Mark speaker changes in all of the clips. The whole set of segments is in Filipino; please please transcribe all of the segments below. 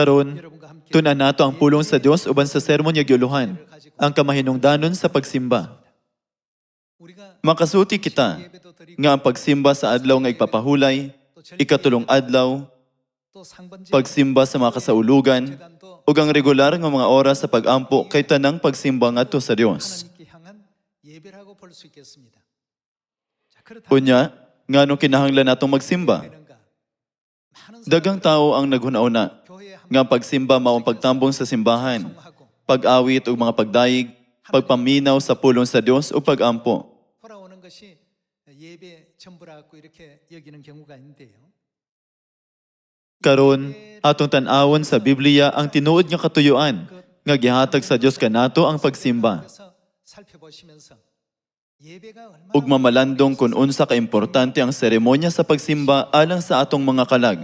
Speaker 1: Karon, tunan nato ang pulong sa Dios uban sa sermon nga giuluhan, ang kamahinungdanon sa pagsimba. Makasuti kita nga ang pagsimba sa adlaw nga igpapahulay, ikatulong adlaw, pagsimba sa mga kasaulugan, ug ang regular nga mga oras sa pag-ampo kay tanang pagsimba ngadto sa Dios. Unya, ngano kinahanglan natong magsimba? Daghang tao ang naghuna-una nga ang pagsimba mao ang pagtambong sa simbahan, pag-awit ug mga pagdayeg, pagpaminaw sa pulong sa Dios ug pag-ampo.
Speaker 2: 돌아오는 것이 예배 전부라고 이렇게 여기는 경우가 있는데요.
Speaker 1: Karon, atong tan-awon sa Biblia ang tinuod nga katuyuan nga gihatag sa Dios kanato ang pagsimba.
Speaker 2: 그래서 살펴보시면서 예배가 얼마나
Speaker 1: Ug mamalandong kung unsa ka importante ang seremonya sa pagsimba alang sa atong mga kalag,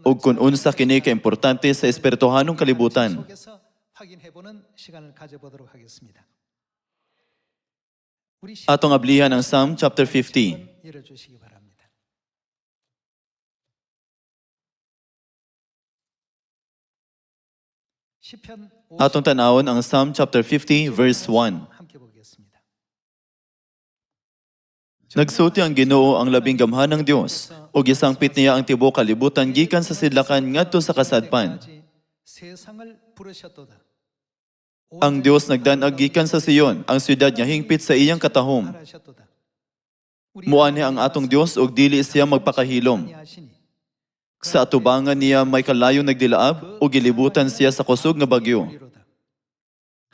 Speaker 1: ug kung unsa kini ka importante sa espirituhanong kalibutan.
Speaker 2: 속에서 확인해보는 시간을 가져보도록 하겠습니다. 우리
Speaker 1: Atong ablihan ang Psalm chapter 50.
Speaker 2: 열어주시기 바랍니다. 시편
Speaker 1: Atong tan-awon ang Psalm chapter 50 verse 1.
Speaker 2: 함께 보겠습니다.
Speaker 1: Nagsulti ang Ginoo ang labing gamhanang Dios, ug gisangpit niya ang tibuok kalibutan gikan sa sidlakan ngadto sa kasadpan.
Speaker 2: 세상을 부르셨도다.
Speaker 1: Ang Dios nagdanag gikan sa Sion, ang syudad nga hingpit sa iyang katahom.
Speaker 2: 하셨도다.
Speaker 1: Muani ang atong Dios ug dili siya magpakahilom.
Speaker 2: 하시니
Speaker 1: Sa atubangan niya may kalayo nagdilaab ug gilibutan siya sa kusog nga bagyo.
Speaker 2: 이로다.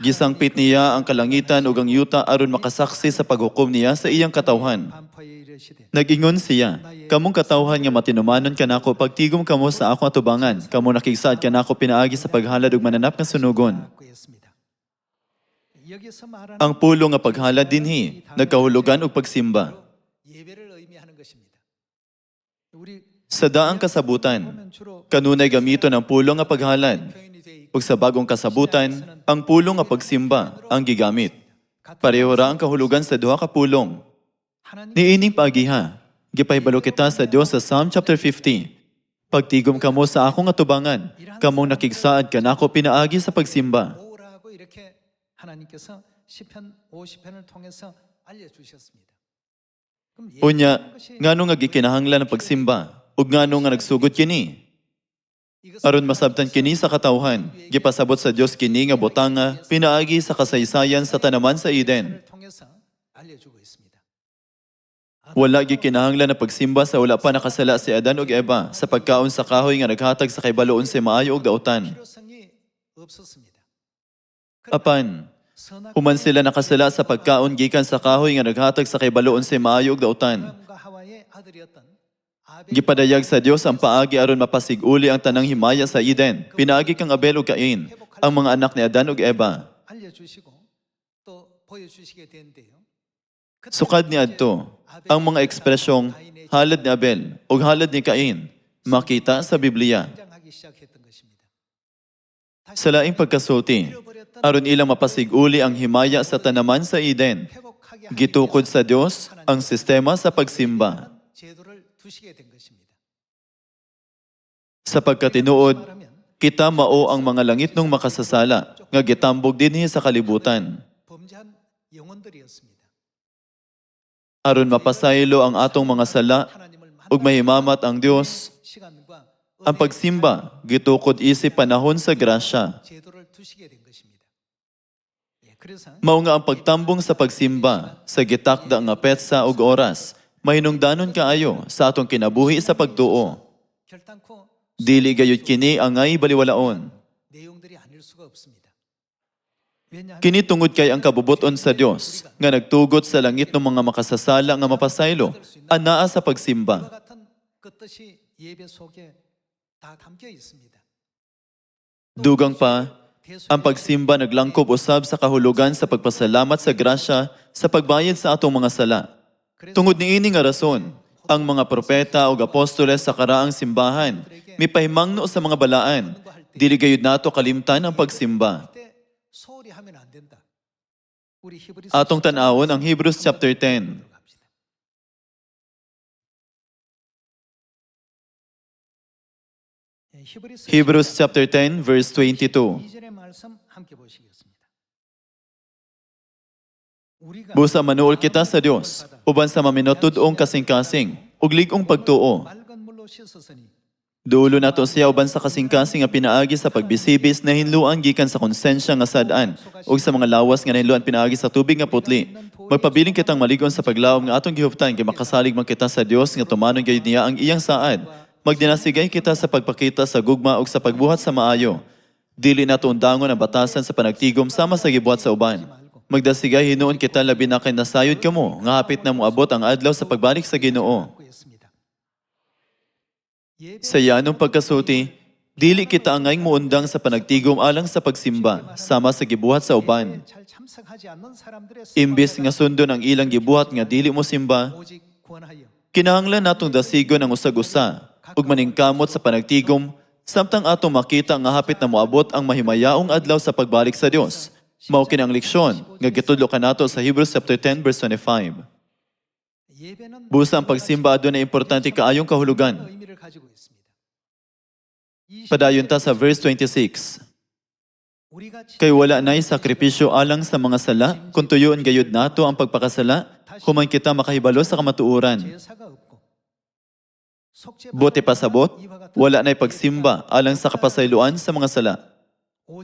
Speaker 1: Gisangpit niya ang kalangitan ug ang yuta aron makasaksi sa paghukom niya sa iyang katawhan.
Speaker 2: 반포에 이르시되
Speaker 1: Nag-ingon siya, kamong katawhan nga matinumanon kanako pagtigom kamo sa akong atubangan, kamo nakigsaad kanako pinaagi sa paghalad ug mananap nga sunugon.
Speaker 2: 받고 있습니다. 여기서 말하는
Speaker 1: Ang pulo nga paghalad dinhi, nagkahulugan ug pagsimba.
Speaker 2: 예배를 의미하는 것입니다. 우리
Speaker 1: Sa daang kasabutan,
Speaker 2: 보면 주로
Speaker 1: kanunay gamiton ang pulo nga paghalad.
Speaker 2: 표현이 돼 있고
Speaker 1: Ug sa bagong kasabutan, ang pulo nga pagsimba ang gigamit. Pareho ra ang kahulugan sa duha ka pulong.
Speaker 2: 하나님
Speaker 1: Niining paagiha, gipahibalo kita sa Dios sa Psalm chapter 50. Pagtigom kamo sa akong atubangan, kamong nakigsaad kanako pinaagi sa pagsimba.
Speaker 2: 오라고 이렇게 하나님께서 시편 50편을 통해서 알려주셨습니다. 그럼
Speaker 1: Unya,
Speaker 2: 예배라는 것이
Speaker 1: ngano nga gikinahanglan ang pagsimba? Ug ngano nga nagsugod kini?
Speaker 2: 이것은
Speaker 1: Aron masabtan kini sa katawhan, gipasabot sa Dios kini nga butanga pinaagi sa kasaysayan sa tanaman sa Eden.
Speaker 2: 을 통해서 알려주고 있습니다.
Speaker 1: Wala gikinahanglan na pagsimba sa wala pa nakasala si Adan ug Eva sa pagkaon sa kahoy nga naghatag sa kaybaloon sa maayo ug dautan.
Speaker 2: 필요성이 없었습니다.
Speaker 1: Apan,
Speaker 2: 선악
Speaker 1: human sila nakasala sa pagkaon gikan sa kahoy nga naghatag sa kaybaloon sa maayo ug dautan.
Speaker 2: 아담과 하와의 아들이었던 아벨
Speaker 1: Gipadayag sa Dios ang paagi aron mapasiguli ang tanang himaya sa Eden. Pinaagi kang Abel ug Cain, ang mga anak ni Adan ug Eva.
Speaker 2: 알려주시고 또 보여주시게 되는데요.
Speaker 1: Sukad ni adto, ang mga ekspresyong halad ni Abel ug halad ni Cain makita sa Biblia.
Speaker 2: 등장하기 시작했던 것입니다.
Speaker 1: Sa laing pagkasulti, aron ilang mapasiguli ang himaya sa tanaman sa Eden,
Speaker 2: 회복하게
Speaker 1: gitukod sa Dios ang sistema sa pagsimba.
Speaker 2: 제도를 두시게 된 것입니다.
Speaker 1: Sa pagkatinuod,
Speaker 2: 말하면
Speaker 1: kita mao ang mga langit nung makasasala, nga gitambog dinhi sa kalibutan.
Speaker 2: 범죄한 영혼들이었습니다.
Speaker 1: Aron mapasaylo ang atong mga sala,
Speaker 2: 하나님을
Speaker 1: ug mahimamat ang Dios,
Speaker 2: 시간과
Speaker 1: ang pagsimba, gitukod isip panahon sa grasya.
Speaker 2: 제도를 두시게 된 것입니다. 예, 그래서
Speaker 1: Mao nga ang pagtambong sa pagsimba, sa gitakda nga petsa ug oras, mahinungdanon kaayo sa atong kinabuhi sa pagtuo.
Speaker 2: 결단코
Speaker 1: Dili gayud kini angay baliwalaon.
Speaker 2: 내용들이 아닐 수가 없습니다. 왜냐하면
Speaker 1: Kini tungod kay ang kabubuton sa Dios, nga nagtugot sa langit ng mga makasasala nga mapasaylo, anaa sa
Speaker 2: 이와
Speaker 1: pagsimba.
Speaker 2: 같은 것들이 예배 속에 다 담겨 있습니다.
Speaker 1: Dugang pa, ang pagsimba naglangkob usab sa kahulugan sa pagpasalamat sa grasya sa pagbayad sa atong mga sala. Tungod niini nga rason, ang mga propeta ug apostoles sa karaang simbahan mipahimangno sa mga balaan, dili gayud nato kalimtan ang pagsimba.
Speaker 2: 그때 소홀히 하면 안 된다. 우리 히브리서
Speaker 1: Atong tan-awon ang Hebrews chapter 10.
Speaker 2: 갑시다. 히브리서
Speaker 1: Hebrews chapter 10 verse 22.
Speaker 2: 2절의 말씀 함께 보시겠습니다. 우리가
Speaker 1: Busa manuol kita sa Dios, uban sa maminotudong kasing-kasing, ug lig-ong pagtuo.
Speaker 2: 맑은 물로 씻었으니
Speaker 1: Dulo nato siya uban sa kasing-kasing nga pinaagi sa pagbisibis na hinluan gikan sa konsensya nga sad-an ug sa mga lawas nga nahinluan pinaagi sa tubig nga putli. Magpabiling kitang maligon sa paglawom nga atong gihuptan kay makasalig man kita sa Dios nga tumanon gayud niya ang iyang saad. Magdinasigay kita sa pagpakita sa gugma ug sa pagbuhat sa maayo. Dili nato undangon ang batasan sa panagtigom sama sa gibuhat sa uban. Magdasigay hinuon kita labi na kay nasayod kamo nga hapit na moabot ang adlaw sa pagbalik sa Ginoo.
Speaker 2: 있습니다.
Speaker 1: Sa yanong pagkasuti, dili kita angayng muundang sa panagtigom alang sa pagsimba, sama sa gibuhat sa uban.
Speaker 2: 잘 참석하지 않는 사람들의
Speaker 1: Imbis nga sundon ang ilang gibuhat nga dili mo simba,
Speaker 2: 오직 구원하여
Speaker 1: kinahanglan natong dasigon ang usag-usa, ug maningkamot sa panagtigom, samtang atong makita nga hapit na moabot ang mahimayaong adlaw sa pagbalik sa Dios. Mao kini ang leksyon nga gitudlo kanato sa Hebrews chapter 10 verse 25.
Speaker 2: 예배는
Speaker 1: Busa ang pagsimba adunay importante kaayong kahulugan.
Speaker 2: 의미를 가지고 있습니다.
Speaker 1: Padayon ta sa verse 26.
Speaker 2: 우리가
Speaker 1: Kay wala na'y sakripisyo alang sa mga sala, kung tuyoon gayud nato ang pagpakasala, human kita makahibalo sa kamatuuran.
Speaker 2: 제사가 없고 속죄
Speaker 1: Buti pasabot, wala na'y pagsimba alang sa kapasayloan sa mga sala.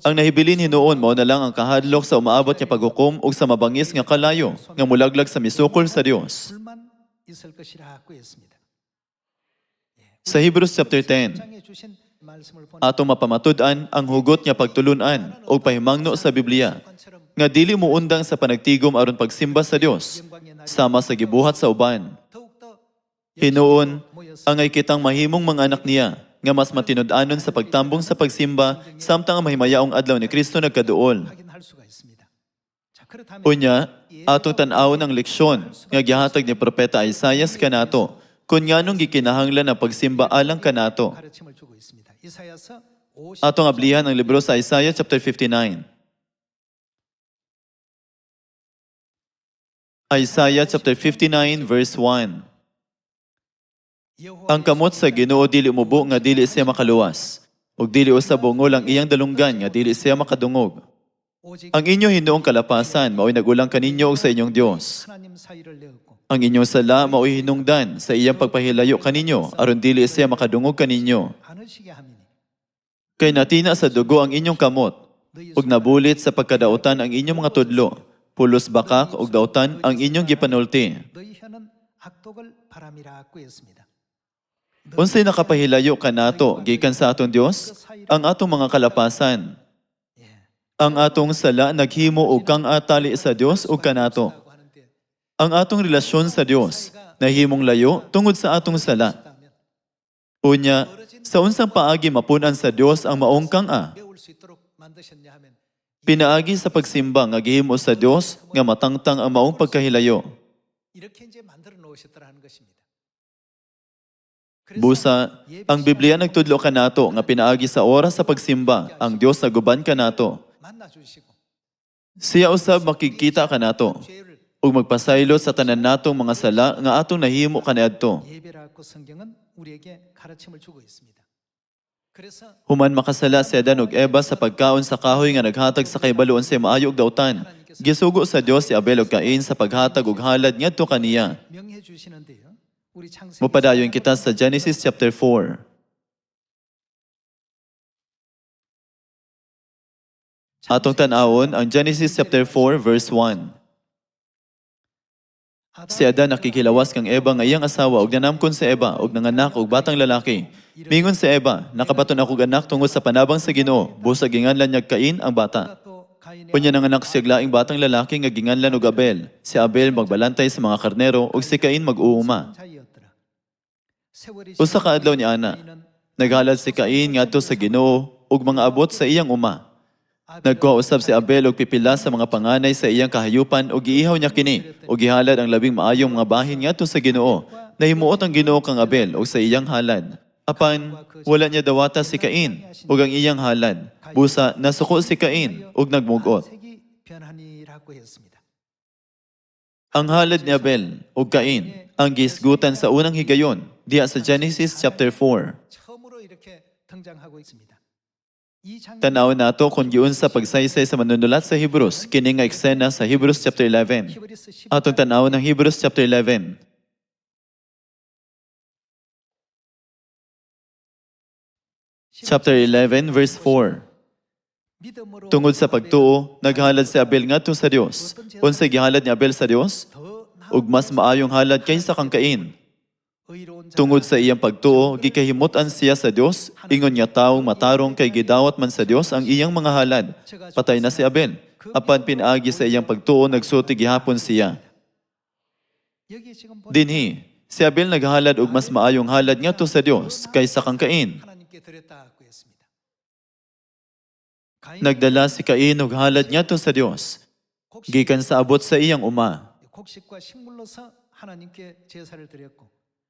Speaker 1: Ang nahibilin hinuon mo na lang ang kahadlok sa umaabot niya paghukom ug sa mabangis nga kalayo nga mulaglag sa misukol sa Dios.
Speaker 2: 불만 있을 것이라고 했습니다.
Speaker 1: Sa Hebrews chapter 10,
Speaker 2: 장에 주신 말씀을 보니
Speaker 1: ato mapamatud-an ang hugot nga pagtulunan o pahimangno sa Biblia nga dili mo undang sa panagtigom aron pagsimba sa Dios sama sa gibuhat sa uban.
Speaker 2: 더욱더
Speaker 1: Hinuon, angay kitang mahimong mga anak niya nga mas matinud-anon sa pagtambong sa pagsimba samtang ang mahimayaong adlaw ni Kristo nagkaduol.
Speaker 2: 확인할 수가 있습니다. 자, 그렇다면
Speaker 1: Unya, atong tan-awon ang leksyon nga gihatag ni propeta Isaias kanato kun nganong gikinahanglan ang pagsimba alang kanato.
Speaker 2: 가르침을 주고 있습니다. 이사야서 50
Speaker 1: Atong ablihan ang libro sa Isaiah chapter 59. Isaiah chapter 59 verse 1. Ang kamot sa Ginoo dili mubo nga dili siya makaluwas, ug dili usab bungol ang iyang dalunggan nga dili siya makadungog.
Speaker 2: 오직
Speaker 1: Ang inyo hinuong kalapasan mao'y nagulang kaninyo ug sa inyong Dios.
Speaker 2: 하나님 사이를 내었고
Speaker 1: Ang inyong sala mao'y hinungdan sa iyang pagpahilayo kaninyo aron dili siya makadungog kaninyo.
Speaker 2: 안으시게 함이니
Speaker 1: Kay natina sa dugo ang inyong kamot, ug nabulit sa pagkadautan ang inyong mga tudlo, pulos bakak ug dautan ang inyong gipanulti.
Speaker 2: 너희 혀는 악독을 바람이라고 했습니다.
Speaker 1: Unsay nakapahilayo kanato gikan sa atong Dios? Ang atong mga kalapasan. Ang atong sala naghimo og kang atali sa Dios ug kanato.
Speaker 2: 라고 하는데
Speaker 1: Ang atong relasyon sa Dios nahimong layo tungod sa atong sala. Unya, sa unsang paagi mapunan sa Dios ang maong kang-a?
Speaker 2: 배울 수 있도록 만드셨냐 하면
Speaker 1: Pinaagi sa pagsimba nga gihimo sa Dios nga matangtang ang maong pagkahilayo.
Speaker 2: 이렇게 이제 만들어 놓으셨더라는 것입니다.
Speaker 1: Busa, ang Biblia nagtudlo kanato nga pinaagi sa oras sa pagsimba ang Dios naguban kanato.
Speaker 2: 만나 주시고
Speaker 1: Siya usab makikita kanato
Speaker 2: 죄를
Speaker 1: ug magpasaylo sa tanan natong mga sala nga atong nahimo kaniadto.
Speaker 2: 예배라고 성경은 우리에게 가르침을 주고 있습니다. 그래서
Speaker 1: Human makasala si Adan ug Eva sa pagkaon sa kahoy nga naghatag sa kaybaloon sa maayo ug dautan. Gisugo sa Dios si Abel ug Cain sa paghatag og halad ngadto kaniya.
Speaker 2: 명해 주시는데요. 우리 창세기
Speaker 1: Mupadayon kita sa Genesis chapter 4. Atong tan-awon ang Genesis chapter 4 verse 1. Si Adan nakikilawas kang Eva nga iyang asawa ug nanamkon si Eva ug nanganak og batang lalaki. Mingon si Eva, nakabaton ako anak tungod sa panabang sa Ginoo, busag ginganlan niya Cain ang bata.
Speaker 2: 또 가인의
Speaker 1: Unya nanganak siya laing batang lalaki nga ginganlan og Abel. Si Abel magbalantay sa mga karnero ug si Cain mag-uuma.
Speaker 2: 자이였더라. 세월이
Speaker 1: Usa ka adlaw ni ana, naghalad si Cain ngadto sa Ginoo ug mga abot sa iyang uma. Nagkuha usab si Abel og pipila sa mga panganay sa iyang kahayupan ug giihaw niya kini ug gihalad ang labing maayong mga bahin ngadto sa Ginoo. Nahimuot ang Ginoo kang Abel ug sa iyang halad. Apan wala niya dawata si Cain ug ang iyang halad. Busa nasuko si Cain ug nagmugot.
Speaker 2: 색이 변하니라고 했습니다.
Speaker 1: Ang halad ni Abel ug Cain ang gisgutan sa unang higayon diha sa Genesis chapter 4.
Speaker 2: 처음으로 이렇게 등장하고 있습니다. 이 장면이
Speaker 1: Tanawon nato kung giun sa pagsaysay sa manunulat sa Hebrews, kini nga eksena sa Hebrews chapter 11.
Speaker 2: 히브리서 10장
Speaker 1: Atong tanawon ng Hebrews chapter 11. Chapter 11 verse 4.
Speaker 2: 믿음으로
Speaker 1: Tungod sa pagtuo, naghalad si Abel ngadto sa Dios. Unsa gihalad ni Abel sa Dios?
Speaker 2: 더
Speaker 1: Ug mas maayong halad kaysa kang Cain.
Speaker 2: 의로운 자
Speaker 1: Tungod sa iyang pagtuo, gikahimutan siya sa Dios, ingon nga taong matarong kay gidawat man sa Dios ang iyang mga halad. Patay na si Abel. Apan pinaagi sa iyang pagtuo, nagsuti gihapon siya.
Speaker 2: 여기 지금 보니까
Speaker 1: Dinhi, si Abel naghalad og mas maayong halad ngadto sa Dios kaysa kang Cain.
Speaker 2: 하나님께 드렸다고 했습니다.
Speaker 1: Nagdala si Cain og halad ngadto sa Dios, gikan sa abot sa iyang uma.
Speaker 2: 곡식과 식물로서 하나님께 제사를 드렸고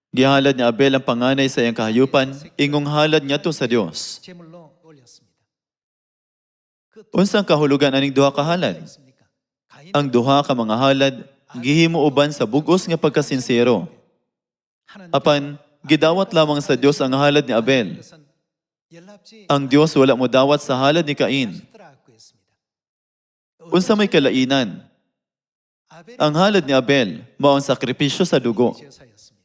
Speaker 1: Gihalad ni Abel ang panganay sa iyang kahayupan, ingong halad ngadto sa Dios.
Speaker 2: 제물로 올렸습니다. 그
Speaker 1: Unsang kahulugan aning duha ka halad?
Speaker 2: 있습니까? 가인
Speaker 1: Ang duha ka mga halad gihimo uban sa bug-os nga pagkasinsero.
Speaker 2: 하나님
Speaker 1: Apan gidawat lamang sa Dios ang halad ni Abel.
Speaker 2: 것은 연락지
Speaker 1: Ang Dios wala mo dawat sa halad ni Cain.
Speaker 2: 하시더라고 했습니다.
Speaker 1: Unsa may kalainan?
Speaker 2: 아벨이
Speaker 1: Ang halad ni Abel mao ang sakripisyo sa dugo.
Speaker 2: 제사였습니다.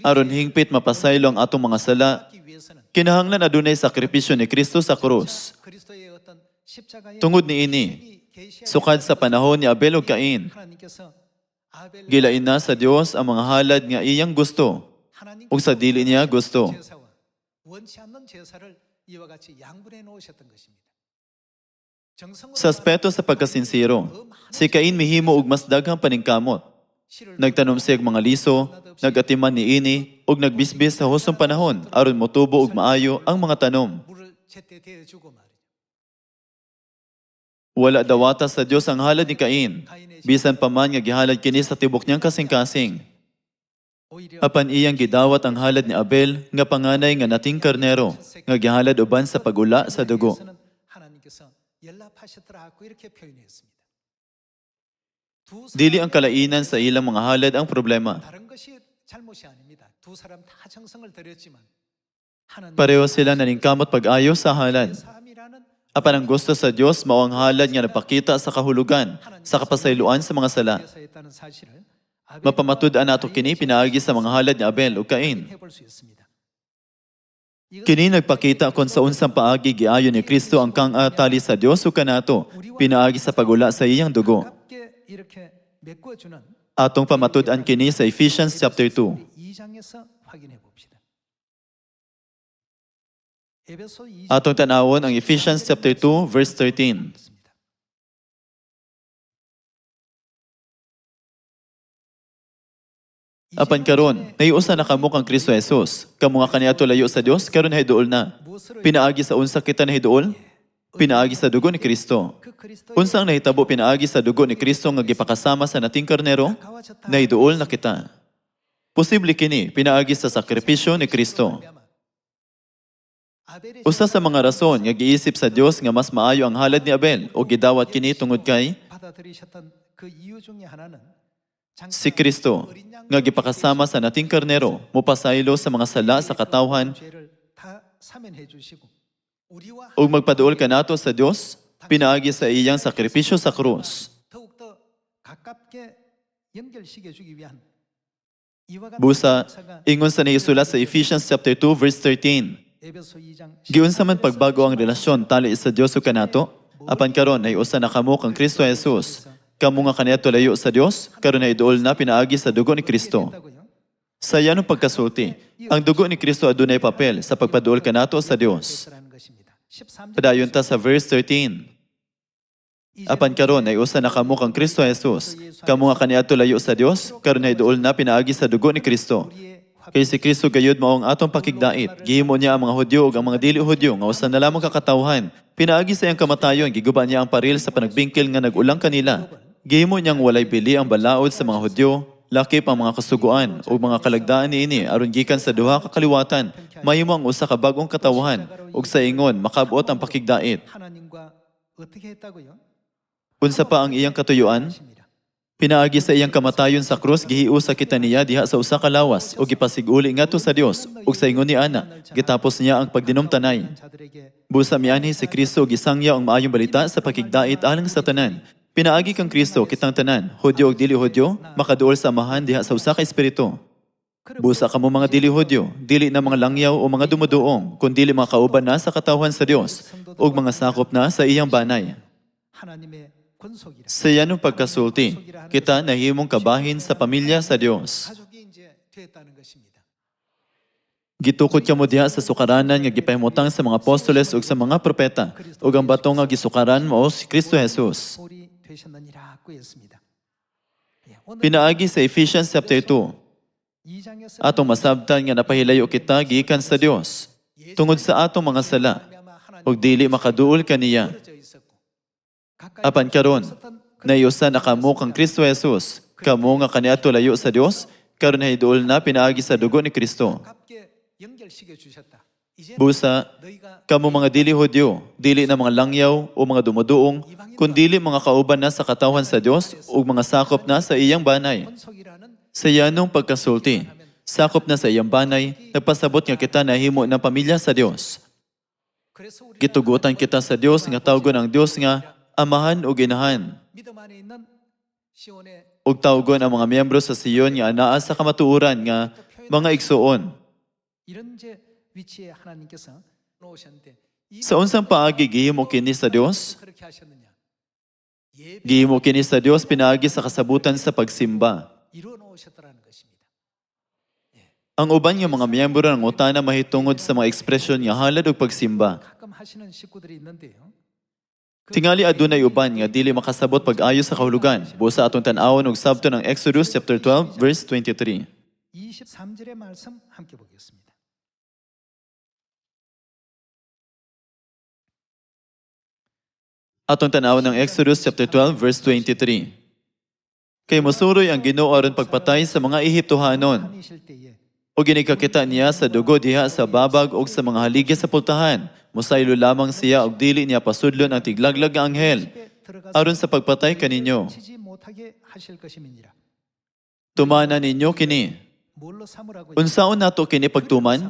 Speaker 1: Aron hingpit mapasaylo ang atong mga sala,
Speaker 2: 하기 위해서는
Speaker 1: kinahanglan adunay sakripisyo ni Kristo sa krus.
Speaker 2: 그리스도의 어떤 십자가의
Speaker 1: Tungod niini, sukad sa panahon ni Abel ug Cain,
Speaker 2: 하나님께서 아벨
Speaker 1: gilain na sa Dios ang mga halad nga iyang gusto
Speaker 2: 하나님
Speaker 1: ug sa dili niya gusto.
Speaker 2: 제사와 원치 않는 제사를 이와 같이 양분해 놓으셨던 것입니다. 정성으로
Speaker 1: Sa aspeto sa pagkasinsero, si Cain mihimo og mas daghang paningkamot.
Speaker 2: 실을
Speaker 1: Nagtanom siya og mga liso, nagatiman niini ug nagbisbis sa husong panahon aron motubo og maayo ang mga tanom.
Speaker 2: 물을 제때 대어 주고 말이죠.
Speaker 1: Wala dawata sa Dios ang halad ni Cain, bisan pa man nga gihalad kini sa tibok niyang kasing-kasing.
Speaker 2: 오히려
Speaker 1: Apan iyang gidawat ang halad ni Abel nga panganay nga nating karnero, nga gihalad uban sa pagula sa dugo.
Speaker 2: 그래서는 하나님께서 연락하셨더라고 이렇게 표현했습니다. 두 사람
Speaker 1: Dili ang kalainan sa ilang mga halad ang problema.
Speaker 2: 다른 것이 잘못이 아닙니다. 두 사람 다 정성을 들였지만 하나님
Speaker 1: Pareho sila naningkamot pag-ayo sa halad.
Speaker 2: 사람이라는
Speaker 1: Apan ang gusto sa Dios mao ang halad nga napakita sa kahulugan, sa kapasayloan sa mga sala.
Speaker 2: 제사했다는 사실을
Speaker 1: Mapamatud-an nato kini pinaagi sa mga halad ni Abel ug Cain.
Speaker 2: 해볼 수 있습니다.
Speaker 1: Kini nagpakita kung sa unsang paagi giayo ni Kristo ang kang-atali sa Dios ug kanato, pinaagi sa pagula sa iyang dugo.
Speaker 2: 가깝게 이렇게 메꿔주는
Speaker 1: Atong pamatud-an kini sa Ephesians chapter 2.
Speaker 2: 2장에서 확인해 봅시다. 에베소 2장
Speaker 1: Atong tanawon ang Ephesians chapter 2 verse 13. Apan karon, nayusa na kamo kang Kristo Jesus. Kamo nga kaniadto layo sa Dios, karon hiduol na. Pinaagi sa unsa kita nahiduol? Pinaagi sa dugo ni Kristo.
Speaker 2: 그 그리스도의
Speaker 1: Unsa ang nahitabo pinaagi sa dugo ni Kristo nga gipakasama sa nating karnero?
Speaker 2: 가와졌다.
Speaker 1: Nahiduol na kita. Posible kini pinaagi sa sakripisyo ni Kristo.
Speaker 2: 아벨의
Speaker 1: Usa sa mga rason nga giisip sa Dios nga mas maayo ang halad ni Abel o gidawat kini tungod kay
Speaker 2: 받아들이셨던 그 이유 중에 하나는
Speaker 1: si Kristo nga gipakasama sa nating karnero mopasaylo sa mga sala sa katawhan
Speaker 2: 죄를 다 사면해 주시고 우리와
Speaker 1: ug magpaduol kanato sa Dios pinaagi sa iyang sakripisyo sa krus.
Speaker 2: 더욱더 가깝게 연결시켜 주기 위한 이와 같은
Speaker 1: Busa,
Speaker 2: 역사가
Speaker 1: ingon sa naisulat sa Ephesians chapter 2 verse 13.
Speaker 2: 에베소 2장
Speaker 1: Giunsa man pagbago ang relasyon tali sa Dios ug kanato, apan karon ay usa na kamo kang Kristo Jesus. Kamo nga kaniadto layo sa Dios, karon ay iduol na pinaagi sa dugo ni Kristo. Sa yanong pagkasulti, ang dugo ni Kristo adunay papel sa pagpaduol kanato sa Dios.
Speaker 2: 라는 것입니다. 13절
Speaker 1: Padayon ta sa verse 13. Apan karon ay usa na kamo kang Kristo Jesus. Kamo nga kaniadto layo sa Dios, karon ay iduol na pinaagi sa dugo ni Kristo.
Speaker 2: 우리의
Speaker 1: Kay si Kristo gayud mao ang atong pakigdait. Gihimo niya ang mga Hudyo ug ang mga dili Hudyo nga usa na lamang kakatawhan. Pinaagi sa iyang kamatayon, giguba niya ang paril sa panagbingkil nga nagulang kanila. Gihimo niyang walay bili ang balaod sa mga Hudyo, lakip ang mga kasuguan ug mga kalagdaan niini aron gikan sa duha ka kaliwatan. Mahimo ang usa ka bagong katawhan ug sa ingon makabuot ang pakigdait.
Speaker 2: 하나님과 어떻게 했다고요?
Speaker 1: Unsa pa ang iyang katuyuan?
Speaker 2: 하십니다.
Speaker 1: Pinaagi sa iyang kamatayon sa krus gihiusa kita niya diha sa usa ka lawas ug gipasiguli ngadto sa Dios ug sa ingon ni ana gitapos niya ang pagdinomtanay. Busa mianhi si Kristo gisangya ang maayong balita sa pakigdait alang sa tanan. Pinaagi kang Kristo kitang tanan, Hudyo ug dili Hudyo, makaduol sa amahan diha sa usa ka espiritu. Busa kamo mga dili Hudyo, dili na mga langyaw o mga dumuduong, kundi mga kauban na sa katawhan sa Dios ug mga sakop na sa iyang banay.
Speaker 2: 하나님의 권속이라.
Speaker 1: Sa yanong pagkasulti, kita nahimong kabahin sa pamilya sa Dios.
Speaker 2: 가족이 이제 됐다는 것입니다.
Speaker 1: Gitukod ka mo diha sa sukaranan nga gipahimutang sa mga apostoles ug sa mga propeta ug ang bato nga gisukaran mao si Kristo Jesus.
Speaker 2: 돌이 되셨느니라고 했습니다. 예, 오늘
Speaker 1: Pinaagi sa Ephesians chapter 2,
Speaker 2: 2장에서
Speaker 1: atong masabtan nga napahilayo kita gikan sa Dios tungod sa atong mga sala ug dili makaduol kaniya. Apan karon nayusa na kamo kang Kristo Jesus, kamo nga kaniadto layo sa Dios, karon hiduol na pinaagi sa dugo ni Kristo.
Speaker 2: 가깝게 연결시켜 주셨다. 이제
Speaker 1: Busa,
Speaker 2: 너희가
Speaker 1: kamo mga dili Hudyo, dili na mga langyaw o mga dumuduong, kundili mga kauban na sa katawhan sa Dios ug mga sakop na sa iyang banay.
Speaker 2: 권속이라는
Speaker 1: Sa yanong pagkasulti, sakop na sa iyang banay, nagpasabot nga kita nahimo ng pamilya sa Dios.
Speaker 2: 그래서 우리
Speaker 1: Gitugutan kita sa Dios nga tawgon ang Dios nga amahan ug inahan.
Speaker 2: 믿음 안에 있는 시온의
Speaker 1: Ug tawgon ang mga miyembro sa Sion nga anaa sa kamatuoran nga mga igsuon.
Speaker 2: 이런 제 위치에 하나님께서 놓으셨는데 이
Speaker 1: Sa unsang paagi gihimo kini sa Dios?
Speaker 2: 그렇게 하셨느냐? 예배
Speaker 1: Gihimo kini sa Dios pinaagi sa kasabutan sa pagsimba.
Speaker 2: 이루어 놓으셨다라는 것입니다.
Speaker 1: Ang uban nga mga miyembro ng utana mahitungod sa mga ekspresyon nga halad ug pagsimba.
Speaker 2: 가끔 하시는 식구들이 있는데요.
Speaker 1: Tingali adunay uban nga dili makasabot pag-ayo sa kahulugan. Busa atong tan-awon og sabto ng Exodus chapter 12 verse 23.
Speaker 2: 23절의 말씀 함께 보겠습니다.
Speaker 1: Atong tan-awon ng Exodus chapter 12 verse 23. Kay mosuroy ang Ginoo aron pagpatay sa mga Ehiptohanon.
Speaker 2: 다니실 때에
Speaker 1: O ginikakita niya sa dugo diha sa babag o sa mga haligi sa pultahan. Musaylo lamang siya og dili niya pasudlon ang tiglaglag nga anghel
Speaker 2: 집에 들어가서
Speaker 1: aron sa pagpatay kaninyo.
Speaker 2: 치지 못하게 하실 것임이니라.
Speaker 1: Tumana ninyo kini.
Speaker 2: 뭘로 삼으라고
Speaker 1: Unsaon nato kini pagtuman?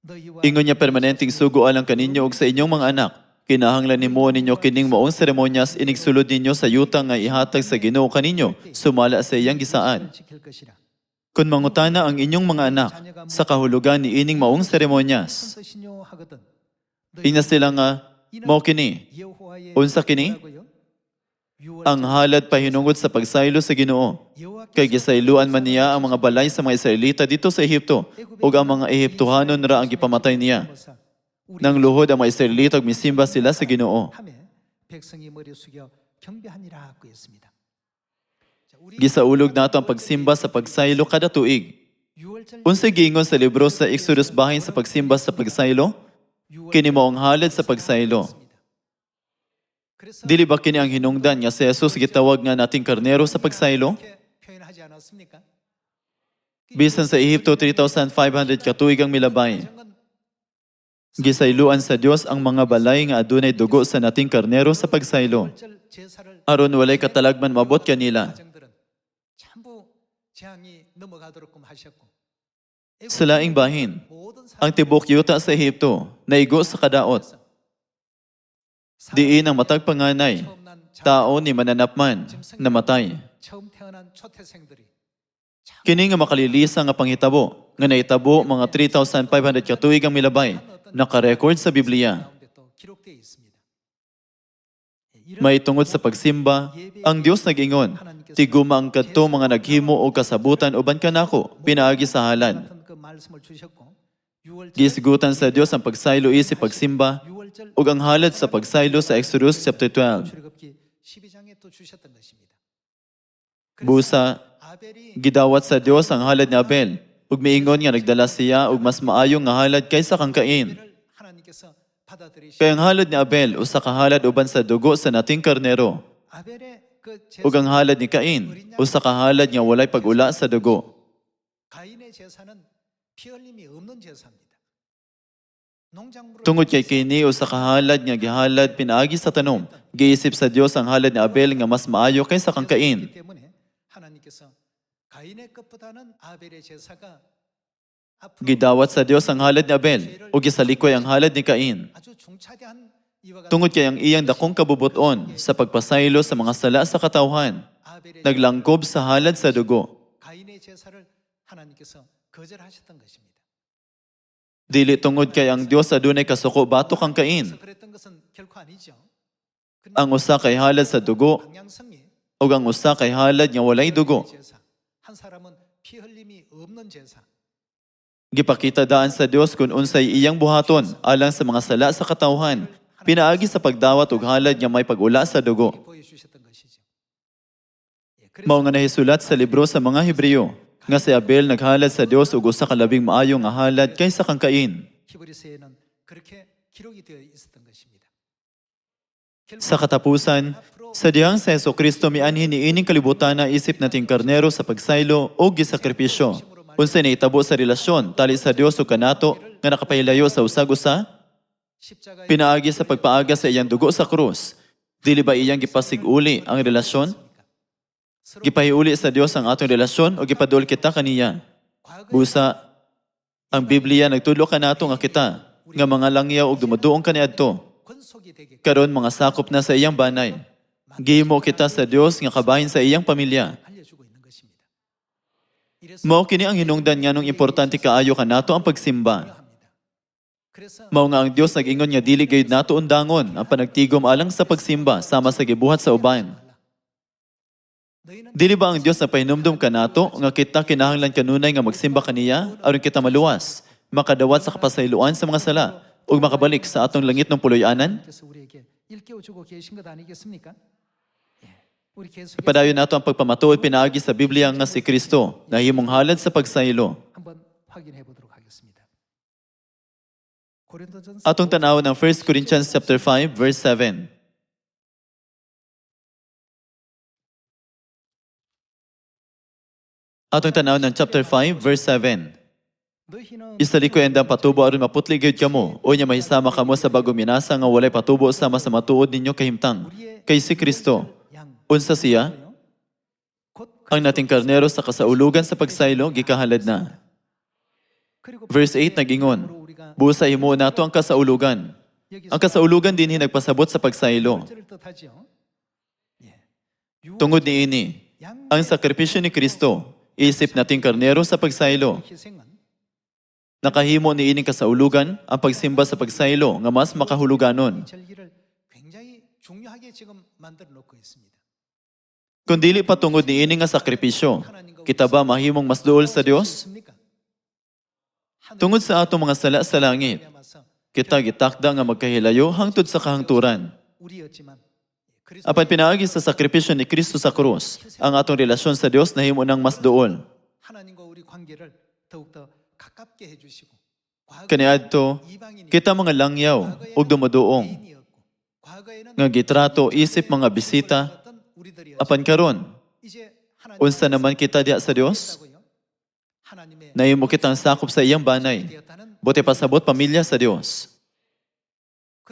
Speaker 2: 너희와
Speaker 1: Ingon niya permanenteng sugo alang kaninyo ug sa inyong mga anak. Kinahanglan nimo ninyo kining maong seremonyas inigsulod ninyo sa yuta nga ihatag sa Ginoo kaninyo sumala sa iyang gisaan.
Speaker 2: 지킬 것이라.
Speaker 1: Kung mangutana ang inyong mga anak sa kahulugan ni ining maong seremonyas,
Speaker 2: 뜻이뇨 하거든.
Speaker 1: ina sila nga mao kini.
Speaker 2: 여호와의
Speaker 1: Unsa kini?
Speaker 2: 뭐라고요?
Speaker 1: Ang halad pahinungod sa pagsaylo sa Ginoo. Kay gisayluan man niya ang mga balay sa mga Israelita dito sa Ehipto ug ang mga Ehiptohanon ra ang gipamatay niya. Nang luhod ang mga Israelita ug misimba sila sa Ginoo.
Speaker 2: 함에 백성이 머리 숙여 경배하니라고 했습니다. 자, 우리
Speaker 1: Gisaulog nato ang pagsimba sa pagsaylo kada tuig.
Speaker 2: 6월절
Speaker 1: Unsay giingon sa libro sa Exodus bahin sa pagsimba sa pagsaylo? Kini mao ang halad sa pagsaylo.
Speaker 2: 그래서
Speaker 1: Dili ba kini ang hinungdan nga si Jesus gitawag nga nating karnero sa pagsaylo?
Speaker 2: 이렇게 표현하지 않았습니까?
Speaker 1: Bisan sa Ehipto 3,500 katuig ang milabay.
Speaker 2: 정은
Speaker 1: Gisayluan sa Dios ang mga balay nga adunay dugo sa nating karnero sa pagsaylo.
Speaker 2: 6월절 제사를
Speaker 1: Aron walay katalagman mabot kanila.
Speaker 2: 가정들은 전부 재앙이 넘어가도록끔 하셨고
Speaker 1: Sa laing bahin,
Speaker 2: 모든
Speaker 1: ang tibok yuta sa Ehipto naigo sa kadaot. Diin ang matag panganay,
Speaker 2: 처음 난
Speaker 1: tao ni mananapman, namatay.
Speaker 2: 처음 태어난 초태생들이
Speaker 1: Kini nga makalilisa nga panghitabo, nga naitabo mga 3,500 katuig ang milabay, nakarecord sa Biblia.
Speaker 2: 가운데 또 기록되어 있습니다.
Speaker 1: May tungod sa pagsimba, ang Dios nag-ingon, tiguma ang kadto mga naghimo o kasabutan uban kanako, pinaagi sa halad.
Speaker 2: 같은 그 말씀을 주셨고 6월절
Speaker 1: Gisgutan sa Dios ang pagsaylo isip pagsimba,
Speaker 2: 6월절
Speaker 1: ug ang halad sa pagsaylo sa Exodus chapter 12.
Speaker 2: 출애굽기 12장에 또 주셨던 것입니다.
Speaker 1: Busa,
Speaker 2: 아벨이
Speaker 1: gidawat sa Dios ang halad ni Abel, ug miingon nga nagdala siya og mas maayong nga halad kaysa kang Cain.
Speaker 2: 를 하나님께서 받아들이시
Speaker 1: Kaya ang halad ni Abel usa ka halad uban sa dugo sa nating karnero,
Speaker 2: 아벨의 그
Speaker 1: ug ang halad ni Cain usa ka halad nga walay pag-ula sa dugo.
Speaker 2: 가인의 제사는 피 흘림이 없는 제사입니다. 농작물을
Speaker 1: Tungod kay kini usa ka halad nga gihalad pinaagi sa tanom, giisip sa Dios ang halad ni Abel nga mas maayo kaysa kang Cain.
Speaker 2: 때문에 하나님께서 가인의 것보다는 아벨의 제사가 앞으로
Speaker 1: Gidawat sa Dios ang halad ni Abel, o gisalikoy ang halad ni Cain.
Speaker 2: 아주 중차대한 이와 같은
Speaker 1: Tungod kay ang iyang dakong kabubuton sa pagpasaylo sa mga sala sa katawhan,
Speaker 2: 아벨의
Speaker 1: naglangkob sa halad sa dugo.
Speaker 2: 가인의 제사를 하나님께서 거절하셨던 것입니다.
Speaker 1: Dili tungod kay ang Dios adunay kasuko batok kang Cain.
Speaker 2: 그래서 그랬던 것은 결코 아니죠.
Speaker 1: Ang usa kay halad sa dugo,
Speaker 2: 방향성이
Speaker 1: o ang usa kay halad nga walay dugo.
Speaker 2: 제사. 한 사람은 피 흘림이 없는 제사.
Speaker 1: Gipakita daan sa Dios kung unsay iyang buhaton alang sa mga sala sa katawhan, pinaagi sa pagdawat og halad nga may pag-ula sa dugo.
Speaker 2: 보여주셨던 것이죠.
Speaker 1: Mao nga nahisulat sa libro sa mga Hebreo, nga si Abel naghalad sa Dios og usa ka labing maayo nga halad kaysa kang Cain.
Speaker 2: 히브리서에는 그렇게 기록이 되어 있었던 것입니다.
Speaker 1: Sa katapusan, sa dihang sa Jesucristo mianhin niining kalibutan na isip nating karnero sa pagsaylo o gisakripisyo. Unsay naitabo sa relasyon tali sa Dios ug kanato nga nakapahilayo sa usag-usa,
Speaker 2: 십자가의
Speaker 1: pinaagi sa pagpaaga sa iyang dugo sa krus. Dili ba iyang gipasiguli ang relasyon? Gipahiuli sa Dios ang atong relasyon o gipadul kita kaniya. Busa, ang Biblia nagtudlo kanato nga kita nga mga langyaw ug dumuduong kaniadto.
Speaker 2: 권속이 되게
Speaker 1: Karon mga sakop na sa iyang banay. Gihimo kita sa Dios nga kabahin sa iyang pamilya.
Speaker 2: 알려주고 있는 것입니다. 이래서
Speaker 1: Mao kini ang hinungdan nganong importante kaayo kanato ang pagsimba.
Speaker 2: 합니다. 그래서
Speaker 1: Mao nga ang Dios nag-ingon nga dili gayud nato undangon ang panagtigom alang sa pagsimba sama sa gibuhat sa uban.
Speaker 2: 너희는
Speaker 1: Dili ba ang Dios na pahinumdum kanato nga kita kinahanglan kanunay nga magsimba kaniya aron kita maluwas, makadawat sa kapasayloan sa mga sala ug makabalik sa atong langit ng puloy-anan?
Speaker 2: 그래서 우리에게 일깨워주고 계신 것 아니겠습니까? 예. 우리 계속
Speaker 1: Padayon nato ang pagpamatuod pinaagi sa Biblia nga si Kristo na himong halad sa pagsaylo.
Speaker 2: 한번 확인해 보도록 하겠습니다. 고린도전서
Speaker 1: Atong tanaw ng 1 Corinthians chapter 5 verse 7. Atong tanaw ng chapter 5 verse 7.
Speaker 2: 너희는
Speaker 1: Isalikoy andang patubo aron maputli gyud kamo o nya mahisama kamo sa bagong minasa nga walay patubo sama sa matuod ninyo kahimtang. Kay si Kristo,
Speaker 2: 양
Speaker 1: unsa siya?
Speaker 2: 곧
Speaker 1: Ang nating karnero sa kasaulugan sa pagsaylo gikahalad na.
Speaker 2: 그리고
Speaker 1: Verse 8 nagingon,
Speaker 2: 우리가
Speaker 1: busa himo nato ang kasaulugan. Ang kasaulugan dinhi nagpasabot sa pagsaylo.
Speaker 2: 절을 뜻하지요. 예.
Speaker 1: Tungod niini,
Speaker 2: 양
Speaker 1: ang sakripisyo ni Kristo, isip nating karnero sa pagsaylo.
Speaker 2: 희생은
Speaker 1: Nakahimo niining kasaulugan ang pagsimba sa pagsaylo nga mas makahuluganon.
Speaker 2: 이 절기를 굉장히 중요하게 지금 만들어 놓고 있습니다.
Speaker 1: Kung dili pa tungod niining nga sakripisyo, kita ba mahimong mas duol sa Dios?
Speaker 2: 있습니까?
Speaker 1: Tungod sa atong mga sala sa langit,
Speaker 2: 하나님께서
Speaker 1: kita gitakda nga magkahilayo hangtod sa kahangturan.
Speaker 2: 우리였지만 그리스도
Speaker 1: Apan pinaagi sa sakripisyo ni Kristo sa krus, ang atong relasyon sa Dios nahimo nang mas duol.
Speaker 2: 하나님과 우리 관계를 더욱더 가깝게 해주시고 과거에
Speaker 1: Kaniadto,
Speaker 2: 이방인이
Speaker 1: kita mga langyaw ug dumuduong,
Speaker 2: 개인이었고 과거에는
Speaker 1: nga gitrato isip mga bisita,
Speaker 2: 어떤 우리들이었죠.
Speaker 1: apan karon,
Speaker 2: 이제 하나님
Speaker 1: unsa naman kita diha sa Dios?
Speaker 2: 하나님의
Speaker 1: Nahimo kitang sakop sa iyang banay,
Speaker 2: 되었다는
Speaker 1: buti pasabot pamilya sa Dios.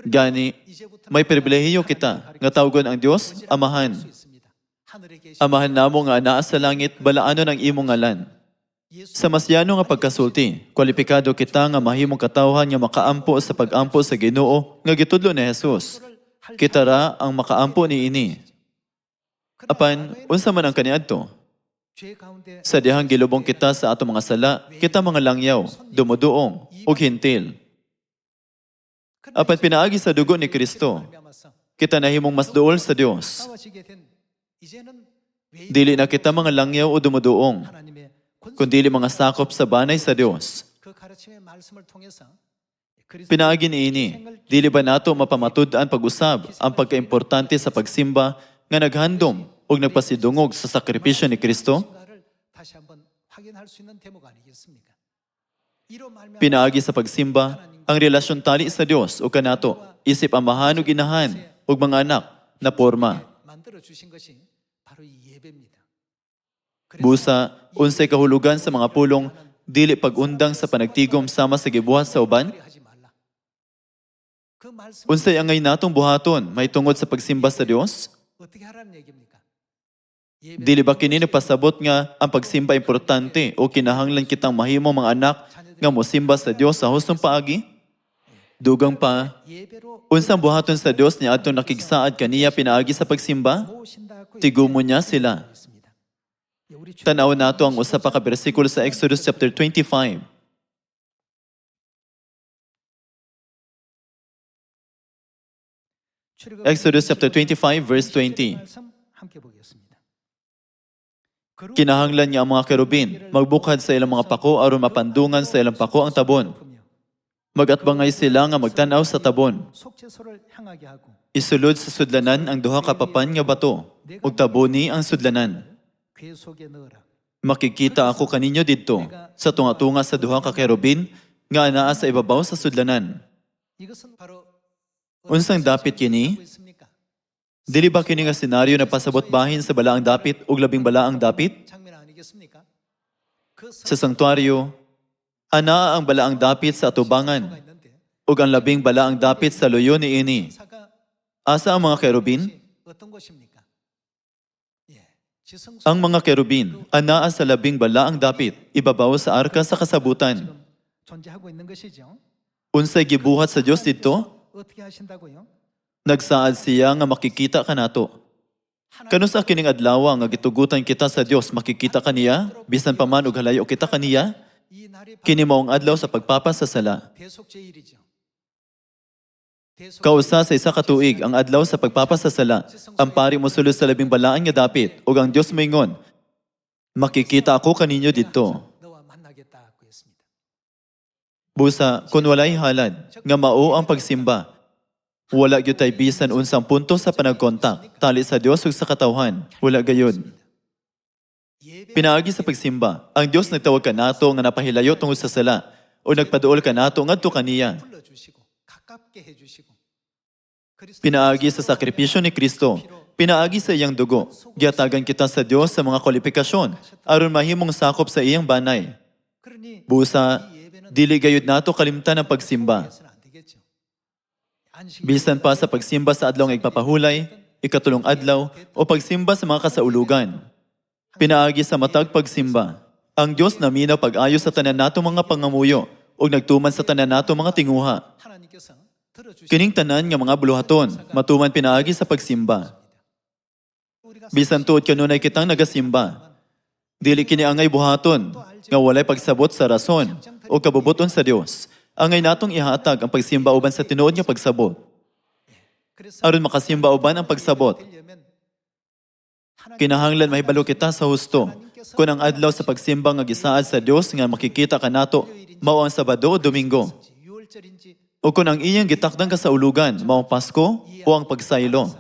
Speaker 1: Gani,
Speaker 2: 이제부터
Speaker 1: may pribilehiyo kita nga tawgon ang Dios, Amahan.
Speaker 2: 수 있습니다. 하늘에 계신
Speaker 1: Amahan namo nga anaa sa langit, balaanon ang imong ngalan.
Speaker 2: 예수
Speaker 1: Sa masyano nga pagkasulti, kwalipikado kita nga mahimong katawhan nga makaampo sa pagampo sa Ginoo nga gitudlo ni Jesus.
Speaker 2: 할
Speaker 1: Kita ra ang makaampo ni ini. Apan, unsa man ang kaniadto?
Speaker 2: 죄 가운데
Speaker 1: Sa dihang gilubong kita sa ato mga sala, kita mga langyaw, dumuduong, ug hintil. Apan pinaagi sa dugo ni Kristo,
Speaker 2: 말미암아서
Speaker 1: kita nahimong mas duol sa Dios.
Speaker 2: 싸워지게 된 이제는 왜
Speaker 1: Dili na kita mga langyaw o dumuduong,
Speaker 2: 하나님의
Speaker 1: kundi mga sakop sa banay sa Dios.
Speaker 2: 그 가르침의 말씀을 통해서 그리스도
Speaker 1: Pinaagi niini, dili ba nato mapamatud-an pag-usab ang pagkaimportante sa pagsimba nga naghandom ug nagpasidungog sa sakripisyo ni Kristo?
Speaker 2: 신가를 다시 한번 확인할 수 있는 대목 아니겠습니까? 이로 말미암아
Speaker 1: Pinaagi sa pagsimba, ang relasyon tali sa Dios o kanato, isip amahan ug inahan ug mga anak na porma.
Speaker 2: 만들어 주신 것이 바로 이 예배입니다.
Speaker 1: Busa, unsay kahulugan sa mga pulong, dili pag-undang sa panagtigom sama sa gibuhat sa uban?
Speaker 2: 하지 말라. 그 말씀
Speaker 1: Unsay angay natong buhaton, may tungod sa pagsimba sa Dios?
Speaker 2: 어떻게 하라는 얘기입니까?
Speaker 1: Dili ba kini pasabot nga ang pagsimba importante o kinahanglan kitang mahimo mga anak nga mosimba sa Dios sa hustong paagi? Dugang pa,
Speaker 2: 예배로
Speaker 1: unsang buhaton sa Dios niya atong nakigsaad kaniya pinaagi sa pagsimba?
Speaker 2: 모신다고
Speaker 1: Tigumo niya sila.
Speaker 2: 있습니다. 우리
Speaker 1: Tanaw nato ang usa pa ka bersikulo sa Exodus chapter 25. Exodus chapter 25 verse 20.
Speaker 2: 말씀 함께 보겠습니다.
Speaker 1: Kinahanglan niya ang mga kerubin, magbukad sa ilang mga pako aron mapandungan sa ilang pako ang tabon. Magatbangay sila nga magtanaw sa tabon.
Speaker 2: 속죄소를 향하게 하고
Speaker 1: Isulod sa sudlanan ang duha ka papan nga bato, ug taboni ang sudlanan.
Speaker 2: 궤 속에 넣어라.
Speaker 1: Makikita ako kaninyo didto sa tunga-tunga sa duha ka kerubin nga anaa sa ibabaw sa sudlanan.
Speaker 2: 이것은 바로
Speaker 1: Unsang dapit kini?
Speaker 2: 하고 있습니까?
Speaker 1: Dili ba kini nga senaryo na pasabot bahin sa balaang dapit ug labing balaang dapit?
Speaker 2: 장면 아니겠습니까? 그
Speaker 1: Sa sanktuaryo, anaa ang balaang dapit sa atubangan
Speaker 2: 성소가 있는데
Speaker 1: ug ang labing balaang dapit sa luyo ni ini.
Speaker 2: 사가
Speaker 1: Asa ang mga kerubin?
Speaker 2: 어떤 것입니까? 예, 지성소
Speaker 1: Ang mga kerubin, anaa sa labing balaang dapit, ibabaw sa arka sa kasabutan.
Speaker 2: 지금 존재하고 있는 것이죠.
Speaker 1: Unsay gibuhat sa Dios didto?
Speaker 2: 어떻게 하신다고요?
Speaker 1: Nagsaad siya nga makikita ka nato. Kano sa kining adlaw nga gitugutan kita sa Dios, makikita kaniya, bisan pa man ug halayo kita kaniya,
Speaker 2: 이 날이 바로
Speaker 1: kini maong adlaw sa pagpapasasala.
Speaker 2: 대속제일이죠.
Speaker 1: Kausa sa isa ka tuig ang adlaw sa pagpapasasala, ang pari mo sulod sa labing balaan nga dapit, ug ang Dios moingon, makikita ako kaninyo didto.
Speaker 2: 너와 만나겠다고 했습니다.
Speaker 1: Busa, kung walay halad, nga mao ang pagsimba, wala gyud tay bisan unsang punto sa panagkontak, tali sa Dios ug sa katawhan, wala gayud.
Speaker 2: 예배
Speaker 1: Pinaagi sa pagsimba, ang Dios nagtawag kanato nga napahilayo tungod sa sala, o nagpaduol kanato ngadto kaniya.
Speaker 2: 불러주시고 가깝게 해주시고 그리스도
Speaker 1: Pinaagi sa sakripisyo ni Kristo, pinaagi sa iyang dugo, giatagan kita sa Dios sa mga kwalifikasyon, aron mahimong sakop sa iyang banay.
Speaker 2: 그러니
Speaker 1: Busa,
Speaker 2: 이 예배는
Speaker 1: dili gayud nato kalimtan ang pagsimba.
Speaker 2: 해서는 안 되겠죠. 안식
Speaker 1: Bisan pa sa pagsimba sa adlaw nga igpapahulay, ikatulong adlaw, o pagsimba sa mga kasaulugan. Pinaagi sa matag pagsimba. Ang Dios naminaw pag-ayo sa tanan nato mga pangamuyo, ug nagtuman sa tanan nato mga tinguha.
Speaker 2: 하나님께서 들어주시고
Speaker 1: Kining tanan nga mga buluhaton, matuman pinaagi sa pagsimba.
Speaker 2: 우리가
Speaker 1: Bisan tuod kanunay kitang nagasimba. Dili kini angay buhaton, nga walay pagsabot sa rason, o kabubuton sa Dios. Angay natong ihatag ang pagsimba uban sa tinuod nga pagsabot.
Speaker 2: 그래서
Speaker 1: Aron makasimba uban ang pagsabot,
Speaker 2: 되려면
Speaker 1: kinahanglan mahibalo kita sa husto. Kung ang adlaw sa pagsimba nga gisaad sa Dios nga makikita ka nato, mao ang Sabado o Domingo.
Speaker 2: 6월절인지
Speaker 1: O kung ang iyang gitakdang kasaulugan, mao ang Pasko o ang pagsaylo.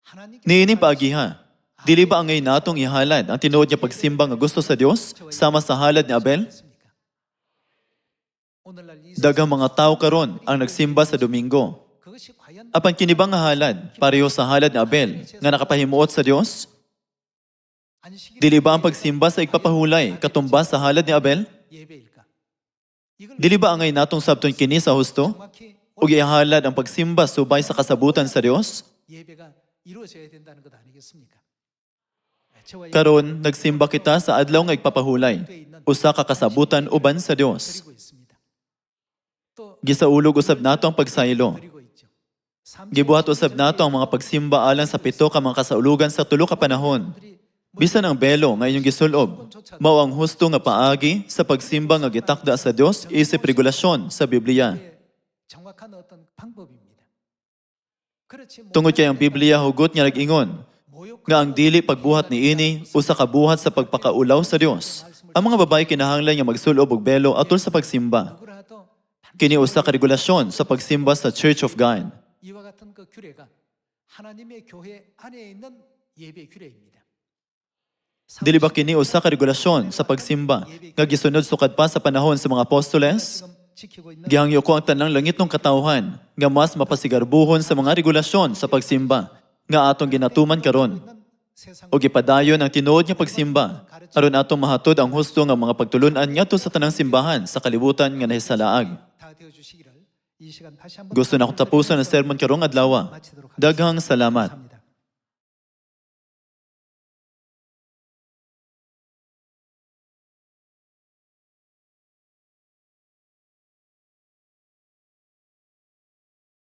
Speaker 2: 하나님께서
Speaker 1: Niini paagiha, dili ba angay natong ihalad ang tinuod nga pagsimba nga gusto sa Dios sama sa halad ni Abel?
Speaker 2: 했습니까? 오늘날 이
Speaker 1: Daghang mga tao karon ang nagsimba sa Domingo.
Speaker 2: 그것이 과연
Speaker 1: Apan kini ba nga halad, pareho sa halad ni Abel, nga nakapahimuot sa Dios?
Speaker 2: 안식일
Speaker 1: Dili ba ang pagsimba sa igpapahulay katumbas sa halad ni Abel?
Speaker 2: 예배일까? 이걸
Speaker 1: Dili ba angay natong sabton kini sa husto?
Speaker 2: 정확히
Speaker 1: Ug ihalad ang pagsimba subay sa kasabutan sa Dios?
Speaker 2: 예배가 이루어져야 된다는 것 아니겠습니까? 저와
Speaker 1: Karon nagsimba kita sa adlaw nga igpapahulay, usa ka kasabutan uban sa Dios.
Speaker 2: 드리고 있습니다. 또
Speaker 1: Gisaulog usab nato ang pagsaylo.
Speaker 2: 드리고 있죠.
Speaker 1: Gibuhat usab nato ang mga pagsimba alang sa pito ka mga kasaulugan sa tulo ka panahon. Bisan ang belo nga inyong gisulob, mao ang husto nga paagi sa pagsimba nga gitakda sa Dios isip regulasyon sa Biblia.
Speaker 2: 정확한 어떤 방법입니다. 그렇지
Speaker 1: Tungod kay ang Biblia hugot nga nag-ingon nga ang dili pagbuhat ni ini usa ka buhat sa pagpakaulaw sa Dios. Ang mga babae kinahanglan nga magsulob og belo atol sa pagsimba.
Speaker 2: 누구라도
Speaker 1: Kini usa ka regulasyon sa pagsimba sa Church of God.
Speaker 2: 이와 같은 그 규례가 하나님의 교회 안에 있는 예배 규례입니다.
Speaker 1: Dili ba kini usa ka regulasyon sa pagsimba nga gisunod sukad pa sa panahon sa mga apostoles?
Speaker 2: 지금 지키고 있는
Speaker 1: Gihangyo ko ang tanang langit ng katawhan nga mas mapasigarbuhon sa mga regulasyon sa pagsimba nga atong ginatuman karon
Speaker 2: 세상
Speaker 1: o gipadayon ang tinuod nga pagsimba aron atong mahatod ang husto nga mga pagtulunan ngadto sa tanang simbahan sa kalibutan nga nahisalaag.
Speaker 2: 다 되어 주시기를 이 시간 다시 한번
Speaker 1: Gusto na akong tapuson ang sermon karong adlaw.
Speaker 2: 마치도록
Speaker 1: Daghang salamat.
Speaker 2: 하겠습니다.